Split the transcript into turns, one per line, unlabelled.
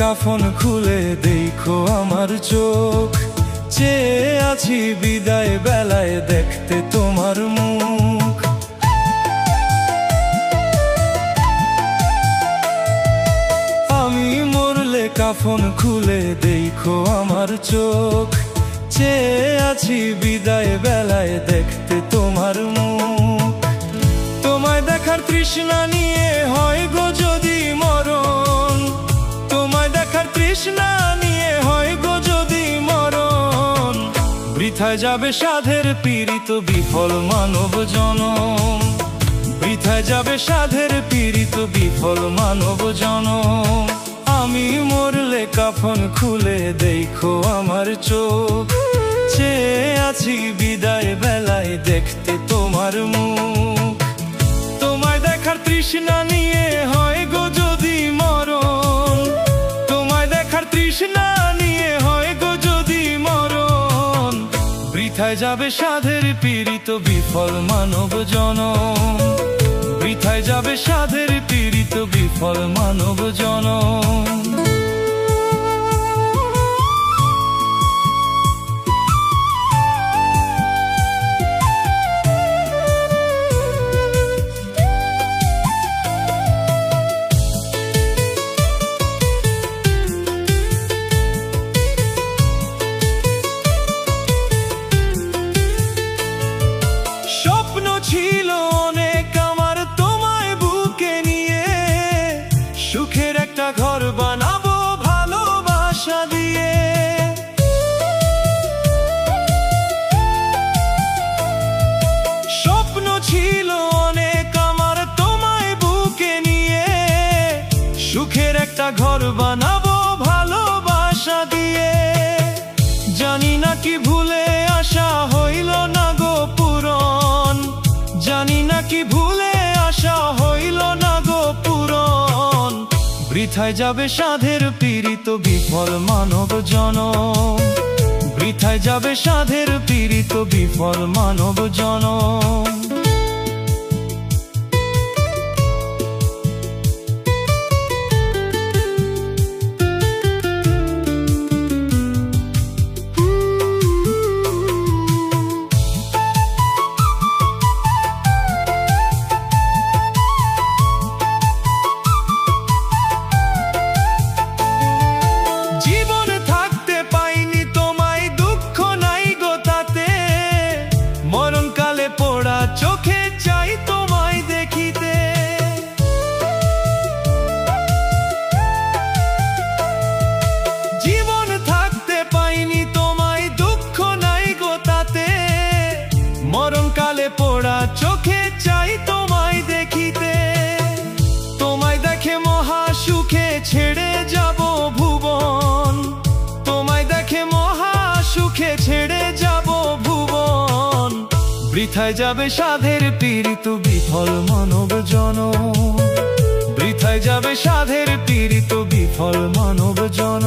কাফন খুলে দেখো আমার চোখ, চেয়ে আছি বিদায় বেলায় দেখতে তোমার মুখ। আমি মরলে কাফন খুলে দেখো আমার চোখ, চেয়ে আছি বিদায় বেলায় দেখতে তোমার মুখ। তোমায় দেখার তৃষ্ণা নিয়ে হয় গো যদি মরণ, তোমায় দেখার তৃষ্ণা নিয়ে হয় গো যদি মরণ। বৃথায় যাবে সাধের পীড়িত বিফল মানব জনম, বৃথায় যাবে সাধের পীড়িত বিফল মানব জনম। আমি মরলে কাফন খুলে দেখো আমার চোখ, চেয়ে আছি বিদায় বেলায় দেখতে তোমার মুখ। তোমায় দেখার তৃষ্ণা নিয়ে হয় গো যদি মরণ, তোমায় দেখার তৃষ্ণা নিয়ে হয় গো যদি মরণ। বৃথায় যাবে সাধের পীড়িত বিফল মানব জনম, বৃথায় যাবে সাধের পীড়িত বিফল মানব জনম। স্বপ্ন ছিল অনেক আমার তোমায় বুকে নিয়ে, সুখের একটা ঘর বানাবো ভালোবাসা দিয়ে। স্বপ্ন ছিল অনেক আমার তোমায় বুকে নিয়ে, সুখের একটা ঘর বানাবো ভালোবাসা দিয়ে। জানি না কি ভুলে আশা হইল না গো পূরণ, জানি না কি ভুলে আশা হইল না গো পূরণ। বৃথায় যাবে সাধের পীড়িত বিফল মানব জনম, বৃথায় যাবে সাধের পীড়িত বিফল মানব জনম। চোখে চাই তোমায় দেখিতে, জীবন থাকতে পাইনি তোমায় দুঃখ নাই গো তাতে। মরণকালে পোড়া চোখে চাই তোমায় দেখিতে, তোমায় দেখে মহা সুখে ছেড়ে যাব ভুবন, তোমায় দেখে মহা সুখে ছেড়ে যাব ভুবন। বৃথায় যাবে সাধের পীড়িত বিফল মানব জনম, বৃথায় যাবে সাধের পীড়িত বিফল মানব জনম।